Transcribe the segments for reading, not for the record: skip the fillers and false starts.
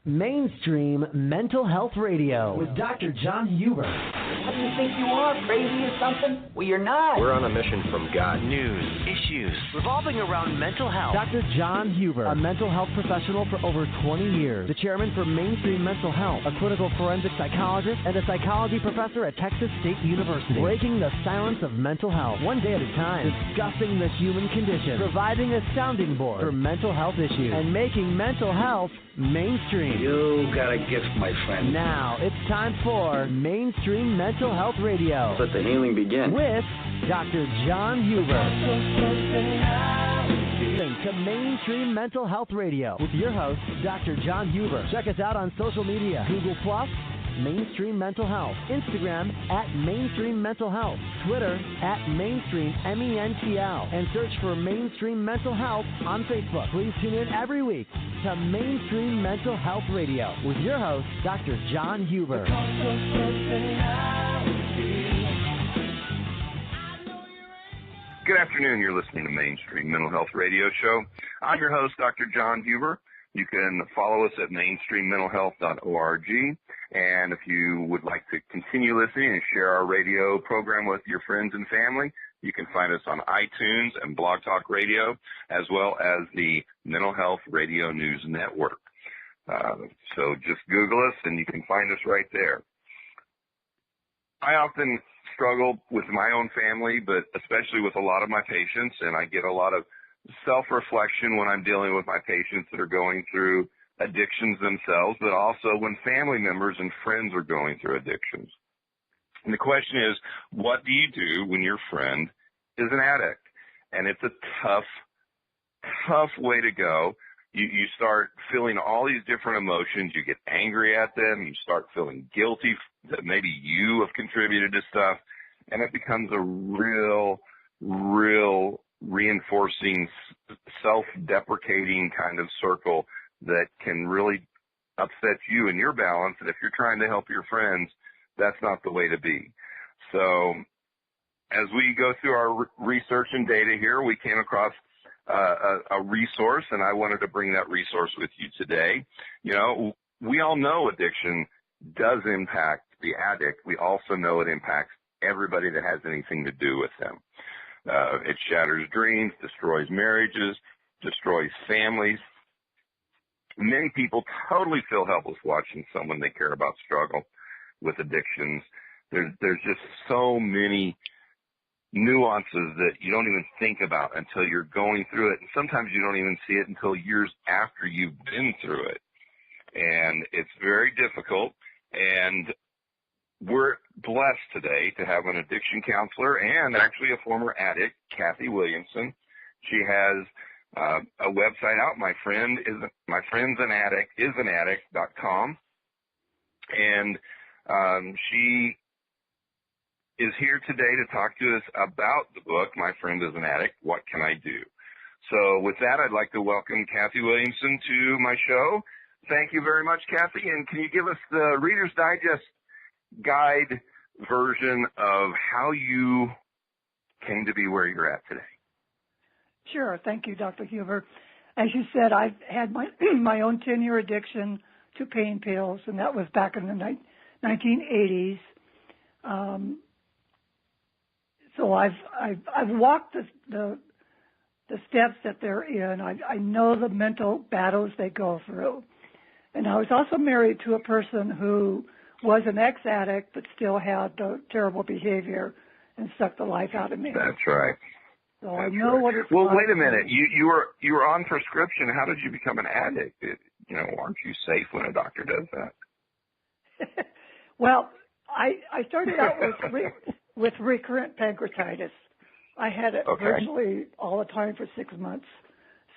Mainstream Mental Health Radio with Dr. John Huber. What do you think you are, crazy or something? Well, you're not. We're on a mission from God. News, issues revolving around mental health. Dr. John Huber, a mental health professional for over 20 years, the chairman for Mainstream Mental Health, a clinical forensic psychologist, and a psychology professor at Texas State University. Breaking the silence of mental health, one day at a time, discussing the human condition, providing a sounding board for mental health issues, and making mental health mainstream. You got a gift, my friend. Now it's time for Mainstream Mental Health Radio. Let the healing begin. With Dr. John Huber. Listen to Mainstream Mental Health Radio with your host, Dr. John Huber. Check us out on social media, Google+, Mainstream Mental Health, Instagram at Mainstream Mental Health, Twitter at Mainstream MENTL, and search for Mainstream Mental Health on Facebook. Please tune in every week to Mainstream Mental Health Radio with your host, Dr. John Huber. Good afternoon. You're listening to Mainstream Mental Health Radio Show. I'm your host, Dr. John Huber. You can follow us at mainstreammentalhealth.org. And if you would like to continue listening and share our radio program with your friends and family, you can find us on iTunes and Blog Talk Radio, as well as the Mental Health Radio News Network. So just Google us and you can find us right there. I often struggle with my own family, but especially with a lot of my patients, and I get a lot of self-reflection when I'm dealing with my patients that are going through addictions themselves, but also when family members and friends are going through addictions. And the question is, what do you do when your friend is an addict? And it's a tough way to go. You start feeling all these different emotions. You get angry at them. You start feeling guilty that maybe you have contributed to stuff. And it becomes a real reinforcing, self-deprecating kind of circle that can really upset you and your balance. And if you're trying to help your friends, that's not the way to be. So as we go through our research and data here, we came across a resource, and I wanted to bring that resource with you today. You know, we all know addiction does impact the addict. We also know it impacts everybody that has anything to do with them. It shatters dreams, destroys marriages, destroys families. Many people totally feel helpless watching someone they care about struggle with addictions. There's just so many nuances that you don't even think about until you're going through it. And sometimes you don't even see it until years after you've been through it. And it's very difficult. And we're blessed today to have an addiction counselor and actually a former addict, Kathy Williamson. She has a website out, My Friend's an Addict, isanaddict.com. And she is here today to talk to us about the book, My Friend is an Addict, What Can I Do? So with that, I'd like to welcome Kathy Williamson to my show. Thank you very much, Kathy. And can you give us the Reader's Digest guide version of how you came to be where you're at today? Sure. Thank you, Dr. Huber. As you said, I've had my own 10-year addiction to pain pills, and that was back in the 1980s. So I've walked the steps that they're in. I know the mental battles they go through. And I was also married to a person who was an ex-addict but still had the terrible behavior and sucked the life out of me. That's right. So That's I know right. what it's Well, like. wait a minute. You were on prescription. How did you become an addict? Aren't you safe when a doctor does that? Well, I started out with recurrent pancreatitis. I had it virtually all the time for 6 months.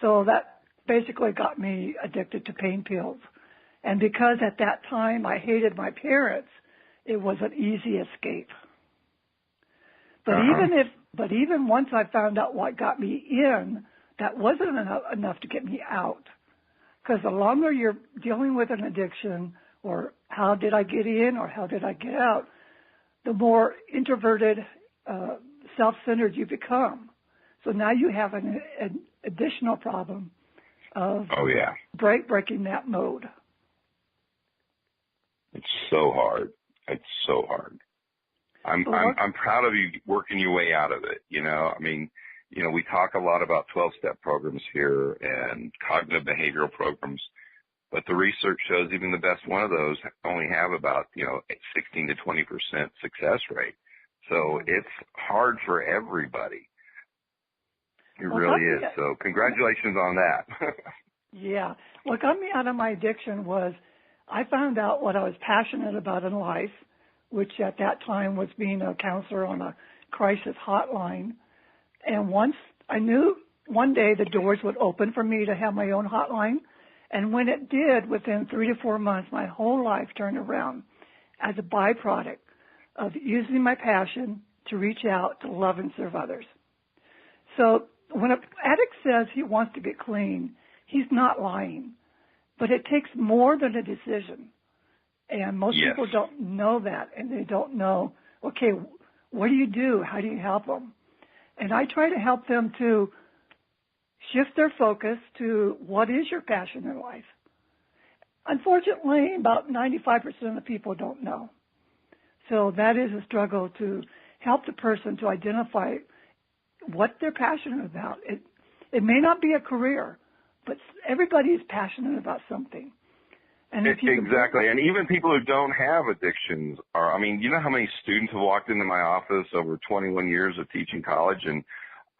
So that basically got me addicted to pain pills. And because at that time I hated my parents, it was an easy escape. But even once I found out what got me in, that wasn't enough to get me out. Because the longer you're dealing with an addiction, or how did I get in or how did I get out, the more introverted, self-centered you become. So now you have an additional problem of breaking that mode. It's so hard. It's so hard. I'm proud of you working your way out of it. I mean, we talk a lot about 12-step programs here and cognitive behavioral programs, but the research shows even the best one of those only have about, 16 to 20% success rate. So it's hard for everybody. It really is. So congratulations on that. Yeah. What got me out of my addiction was I found out what I was passionate about in life, which at that time was being a counselor on a crisis hotline. And once I knew one day the doors would open for me to have my own hotline. And when it did, within 3 to 4 months, my whole life turned around as a byproduct of using my passion to reach out to love and serve others. So when an addict says he wants to get clean, he's not lying. But it takes more than a decision. And most people don't know that, and they don't know, okay, what do you do? How do you help them? And I try to help them to shift their focus to what is your passion in life. Unfortunately, about 95% of the people don't know. So that is a struggle to help the person to identify what they're passionate about. It may not be a career, but everybody is passionate about something. And if you exactly. And even people who don't have addictions are, you know how many students have walked into my office over 21 years of teaching college, and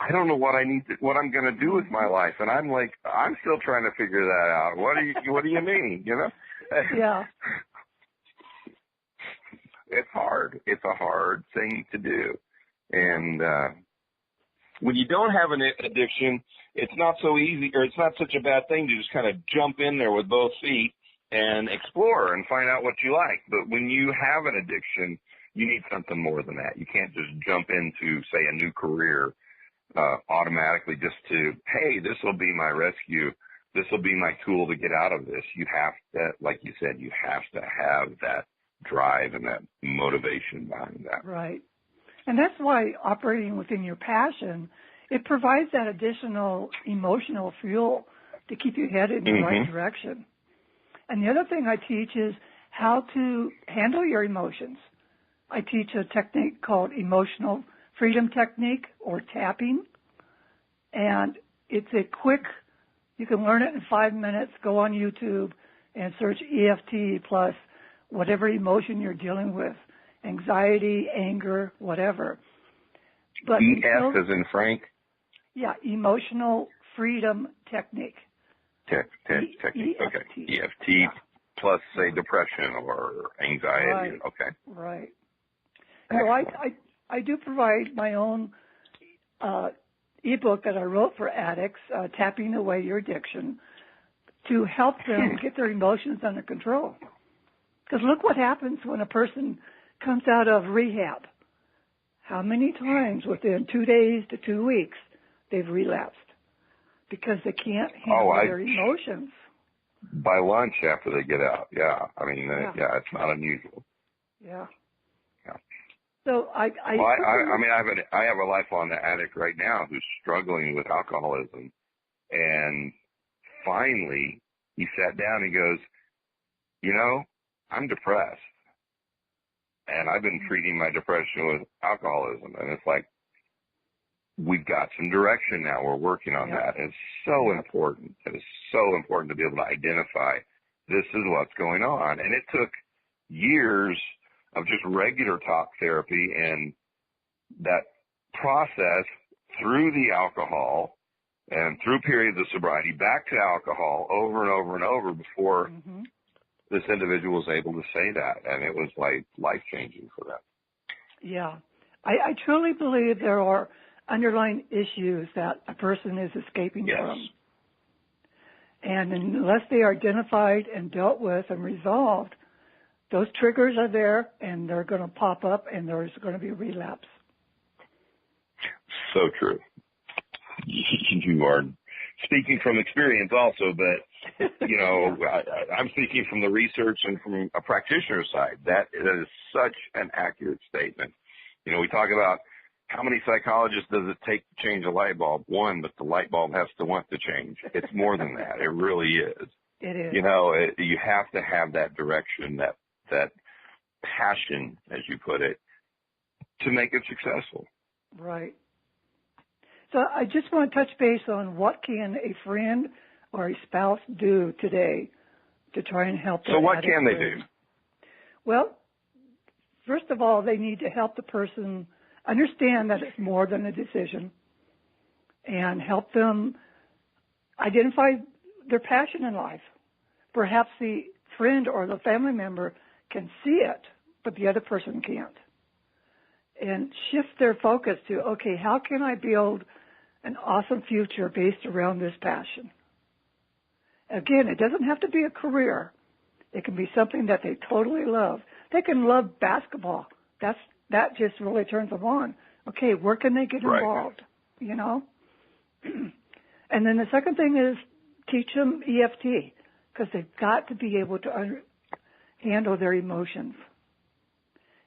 I don't know what what I'm going to do with my life. And I'm like, I'm still trying to figure that out. What do you mean? Yeah. It's hard. It's a hard thing to do. And when you don't have an addiction, it's not so easy, or it's not such a bad thing to just kind of jump in there with both feet and explore and find out what you like. But when you have an addiction, you need something more than that. You can't just jump into, say, a new career automatically just to, hey, this will be my rescue. This will be my tool to get out of this. You have to, like you said, you have to have that drive and that motivation behind that. Right. And that's why operating within your passion, it provides that additional emotional fuel to keep you headed in the right direction. And the other thing I teach is how to handle your emotions. I teach a technique called emotional freedom technique, or tapping. And it's a quick, you can learn it in 5 minutes. Go on YouTube and search EFT plus whatever emotion you're dealing with, anxiety, anger, whatever. But EF as in Frank? Yeah, emotional freedom technique. Technique. Okay. EFT plus, say, depression or anxiety. Right. Okay. Right. So I do provide my own ebook that I wrote for addicts, Tapping Away Your Addiction, to help them get their emotions under control. Because look what happens when a person comes out of rehab. How many times within 2 days to 2 weeks they've relapsed because they can't handle their emotions. By lunch after they get out, yeah. It's not unusual. Yeah. So I have a lifelong addict right now who's struggling with alcoholism, and finally he sat down and goes, I'm depressed, and I've been treating my depression with alcoholism, and it's like, we've got some direction now. We're working on that. It's so important. It is so important to be able to identify this is what's going on. And it took years of just regular talk therapy and that process through the alcohol and through periods of sobriety back to alcohol over and over and over before this individual was able to say that. And it was like life-changing for them. Yeah. I truly believe there are underlying issues that a person is escaping from. And unless they are identified and dealt with and resolved, those triggers are there and they're going to pop up and there's going to be relapse. So true. You are speaking from experience also, but, I'm speaking from the research and from a practitioner side. That is such an accurate statement. We talk about how many psychologists does it take to change a light bulb? One, but the light bulb has to want to change. It's more than that. It really is. It is. You have to have that direction, that that passion, as you put it, to make it successful. Right. So I just want to touch base on what can a friend or a spouse do today to try and help their So what addict can they friend? do? Well, first of all, they need to help the person understand that it's more than a decision and help them identify their passion in life. Perhaps the friend or the family member can see it, but the other person can't. And shift their focus to, okay, how can I build an awesome future based around this passion? Again, it doesn't have to be a career. It can be something that they totally love. They can love basketball. That just really turns them on. Okay, where can they get involved? You know? And then the second thing is teach them EFT, because they've got to be able to handle their emotions.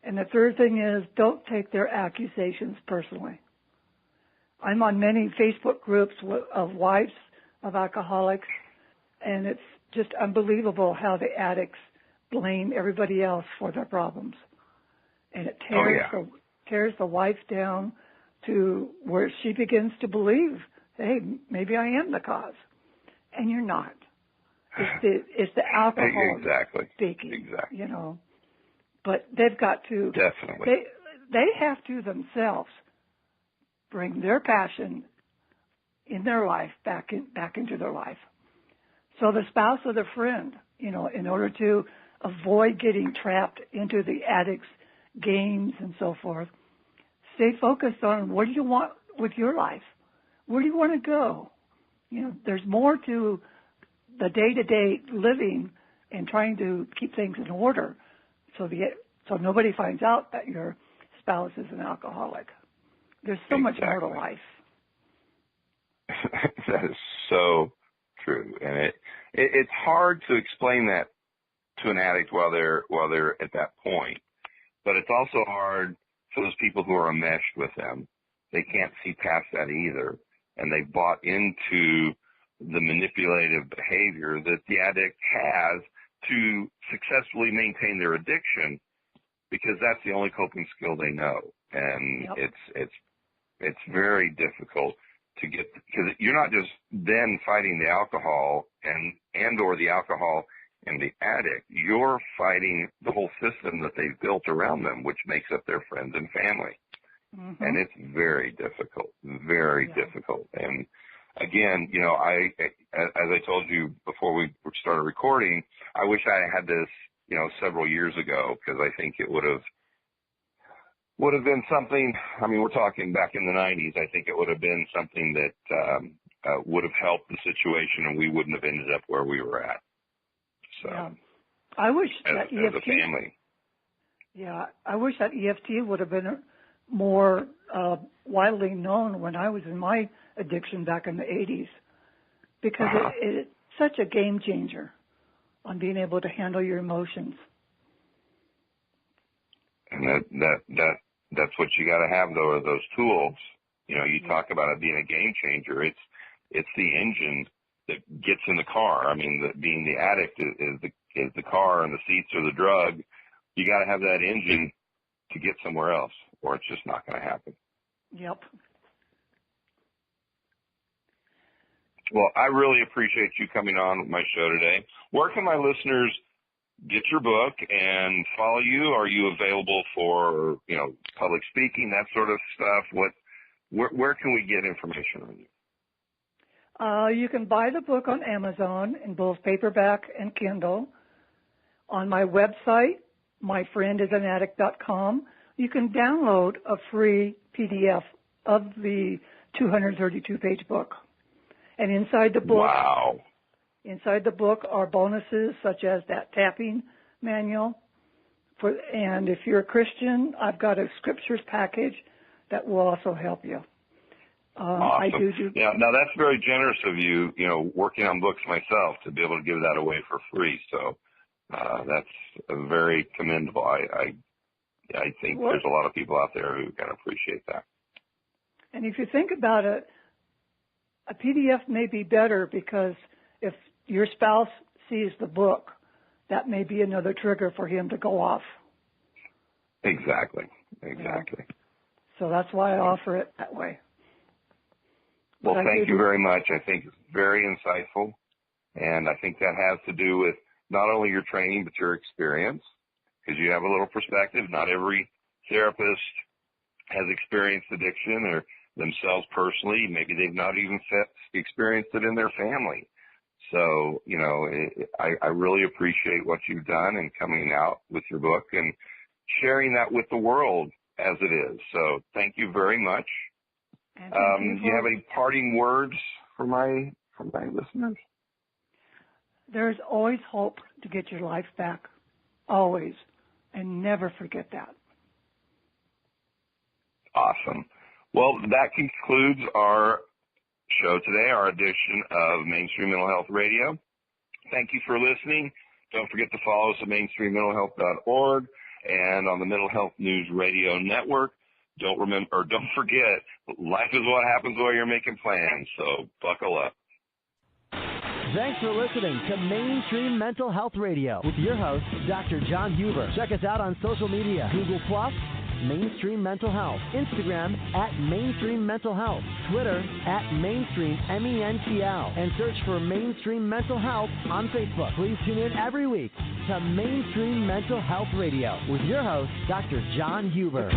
And the third thing is don't take their accusations personally. I'm on many Facebook groups of wives of alcoholics, and it's just unbelievable how the addicts blame everybody else for their problems. And it tears the wife down to where she begins to believe, hey, maybe I am the cause. And you're not. It's the alcohol speaking, you know. But they've got to, they have to themselves bring their passion in their life back into their life. So the spouse or the friend, you know, in order to avoid getting trapped into the addict's games and so forth, stay focused on what do you want with your life? Where do you want to go? You know, there's more to the day-to-day living and trying to keep things in order so nobody finds out that your spouse is an alcoholic. There's so much more to life. That is so true, and it's hard to explain that to an addict while they're at that point. But it's also hard for those people who are enmeshed with them. They can't see past that either, and they bought into the manipulative behavior that the addict has to successfully maintain their addiction, because that's the only coping skill they know. And it's very difficult to get, because you're not just then fighting the alcohol and or the alcohol and the addict, you're fighting the whole system that they've built around them, which makes up their friends and family. Mm-hmm. And it's very difficult, very difficult. And again, you know, as I told you before we started recording, I wish I had this, you know, several years ago, because I think it would have been something. I mean, we're talking back in the 90s. I think it would have been something that would have helped the situation, and we wouldn't have ended up where we were at. So, I wish that as a family. Yeah, I wish that EFT would have been more widely known when I was in my addiction back in the 80s, because it's such a game changer on being able to handle your emotions. And that's what you got to have, though, are those tools. You know, you talk about it being a game changer. It's the engine that gets in the car. I mean, being the addict is the car, and the seats are the drug. You got to have that engine to get somewhere else, or it's just not going to happen. Yep. Well, I really appreciate you coming on my show today. Where can my listeners get your book and follow you? Are you available for, you know, public speaking, that sort of stuff? Where can we get information on you? You can buy the book on Amazon in both paperback and Kindle. On my website, myfriendisanaddict.com, you can download a free PDF of the 232-page book. And inside the book are bonuses such as that tapping manual. And if you're a Christian, I've got a scriptures package that will also help you. Awesome. I do. Yeah, now that's very generous of you, you know, working on books myself, to be able to give that away for free. So that's very commendable. I think there's a lot of people out there who can appreciate that. And if you think about it, a PDF may be better, because if your spouse sees the book, that may be another trigger for him to go off. Exactly. So that's why I offer it that way. Well, thank you very much. I think it's very insightful, and I think that has to do with not only your training but your experience, because you have a little perspective. Not every therapist has experienced addiction or themselves personally. Maybe they've not even experienced it in their family. So, I really appreciate what you've done and coming out with your book and sharing that with the world as it is. So thank you very much. Do you have any parting words for my listeners? There's always hope to get your life back. Always. And never forget that. Awesome. Well, that concludes our show today, our edition of Mainstream Mental Health Radio. Thank you for listening. Don't forget to follow us at mainstreammentalhealth.org and on the Mental Health News Radio Network. Don't forget, life is what happens while you're making plans, so buckle up. Thanks for listening to Mainstream Mental Health Radio with your host, Dr. John Huber. Check us out on social media, Google+, Mainstream Mental Health, Instagram @Mainstream Mental Health, Twitter @Mainstream MENTL, and search for Mainstream Mental Health on Facebook. Please tune in every week to Mainstream Mental Health Radio with your host, Dr. John Huber.